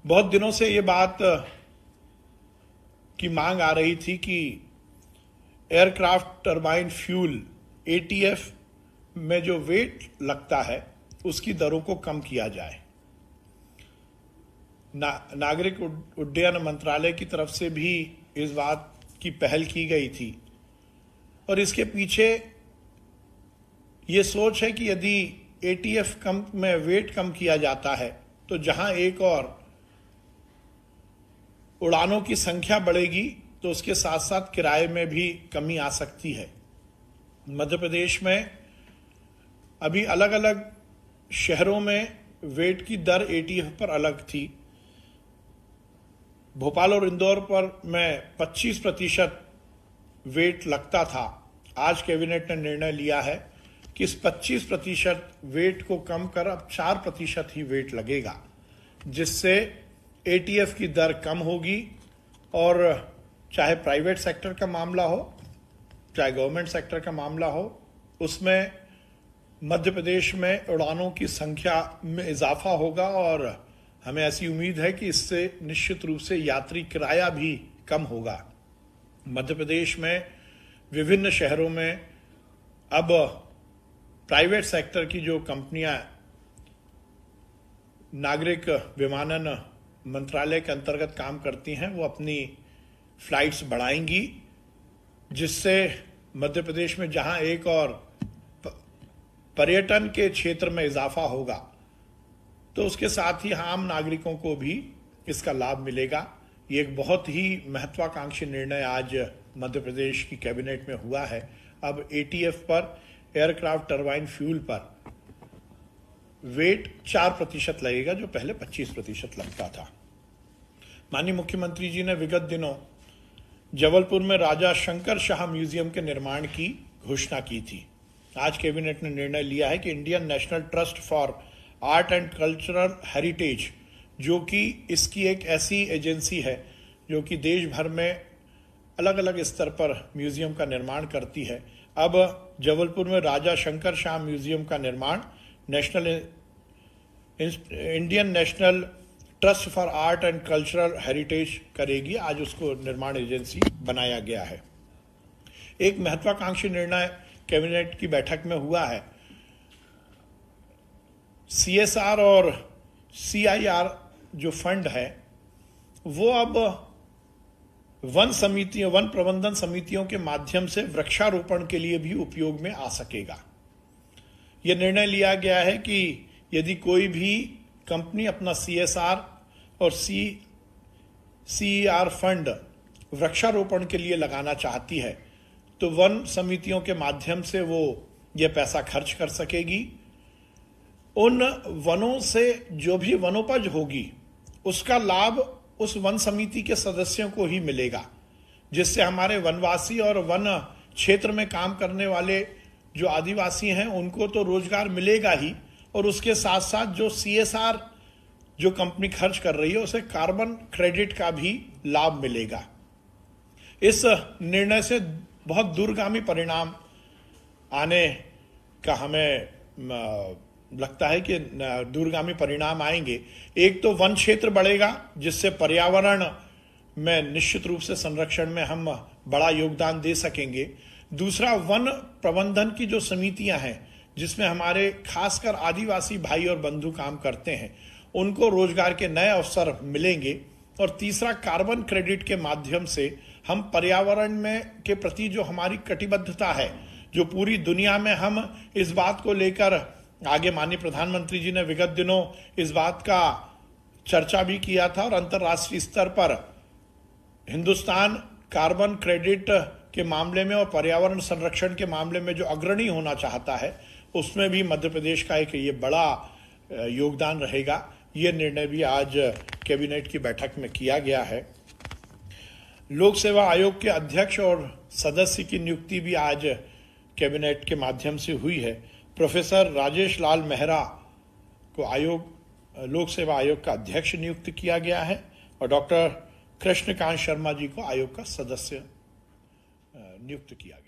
बहुत दिनों से ये बात की मांग आ रही थी कि एयरक्राफ्ट टरबाइन फ्यूल एटीएफ में जो वेट लगता है उसकी दरों को कम किया जाए। नागरिक उड्डयन मंत्रालय की तरफ से भी इस बात की पहल की गई थी और इसके पीछे ये सोच है कि यदि एटीएफ कम में वेट कम किया जाता है तो जहां एक और उड़ानों की संख्या बढ़ेगी तो उसके साथ साथ किराए में भी कमी आ सकती है। मध्य प्रदेश में अभी अलग अलग शहरों में वेट की दर एटीएफ पर अलग थी। भोपाल और इंदौर पर में 25% वेट लगता था। आज कैबिनेट ने निर्णय लिया है कि इस 25% वेट को कम कर अब 4% ही वेट लगेगा, जिससे एटीएफ की दर कम होगी और चाहे प्राइवेट सेक्टर का मामला हो चाहे गवर्नमेंट सेक्टर का मामला हो, उसमें मध्य प्रदेश में उड़ानों की संख्या में इजाफा होगा और हमें ऐसी उम्मीद है कि इससे निश्चित रूप से यात्री किराया भी कम होगा। मध्य प्रदेश में विभिन्न शहरों में अब प्राइवेट सेक्टर की जो कंपनियां नागरिक विमानन मंत्रालय के अंतर्गत काम करती हैं वो अपनी फ्लाइट्स बढ़ाएंगी, जिससे मध्य प्रदेश में जहां एक और पर्यटन के क्षेत्र में इजाफा होगा तो उसके साथ ही आम नागरिकों को भी इसका लाभ मिलेगा। ये एक बहुत ही महत्वाकांक्षी निर्णय आज मध्य प्रदेश की कैबिनेट में हुआ है। अब एटीएफ पर, एयरक्राफ्ट टरबाइन फ्यूल पर वेट 4% लगेगा, जो पहले 25% लगता था। माननीय मुख्यमंत्री जी ने विगत दिनों जबलपुर में राजा शंकर शाह म्यूजियम के निर्माण की घोषणा की थी। आज कैबिनेट ने निर्णय लिया है कि Indian national trust for art and cultural heritage, जो कि इसकी एक ऐसी एजेंसी है जो कि देश भर में अलग अलग स्तर पर म्यूजियम का निर्माण करती है, अब जबलपुर में राजा शंकर शाह म्यूजियम का निर्माण Indian national trust for art and cultural heritage करेगी। आज उसको निर्माण एजेंसी बनाया गया है। एक महत्वाकांक्षी निर्णय कैबिनेट की बैठक में हुआ है। सीएसआर और सीआईआर जो फंड है वो अब वन समितियों, वन प्रबंधन समितियों के माध्यम से वृक्षारोपण के लिए भी उपयोग में आ सकेगा। यह निर्णय लिया गया है कि यदि कोई भी कंपनी अपना सीएसआर और सीईआर फंड वृक्षारोपण के लिए लगाना चाहती है तो वन समितियों के माध्यम से वो ये पैसा खर्च कर सकेगी। उन वनों से जो भी वनोपज होगी उसका लाभ उस वन समिति के सदस्यों को ही मिलेगा, जिससे हमारे वनवासी और वन क्षेत्र में काम करने वाले जो आदिवासी हैं उनको तो रोजगार मिलेगा ही, और उसके साथ साथ जो सीएसआर जो कंपनी खर्च कर रही है उसे कार्बन क्रेडिट का भी लाभ मिलेगा। इस निर्णय से बहुत दूरगामी परिणाम आने का हमें लगता है कि दूरगामी परिणाम आएंगे। एक तो वन क्षेत्र बढ़ेगा, जिससे पर्यावरण में निश्चित रूप से संरक्षण में हम बड़ा योगदान दे सकेंगे। दूसरा, वन प्रबंधन की जो समितियां हैं जिसमें हमारे खासकर आदिवासी भाई और बंधु काम करते हैं उनको रोजगार के नए अवसर मिलेंगे। और तीसरा, कार्बन क्रेडिट के माध्यम से हम पर्यावरण में के प्रति जो हमारी कटिबद्धता है, जो पूरी दुनिया में हम इस बात को लेकर आगे, माननीय प्रधानमंत्री जी ने विगत दिनों इस बात का चर्चा भी किया था और अंतर्राष्ट्रीय स्तर पर हिंदुस्तान कार्बन क्रेडिट के मामले में और पर्यावरण संरक्षण के मामले में जो अग्रणी होना चाहता है उसमें भी मध्य प्रदेश का एक ये बड़ा योगदान रहेगा। ये निर्णय भी आज कैबिनेट की बैठक में किया गया है। लोक सेवा आयोग के अध्यक्ष और सदस्य की नियुक्ति भी आज कैबिनेट के माध्यम से हुई है। प्रोफेसर राजेश लाल मेहरा को लोक सेवा आयोग का अध्यक्ष नियुक्त किया गया है और डॉक्टर कृष्णकांत शर्मा जी को आयोग का सदस्य नियुक्त किया गया।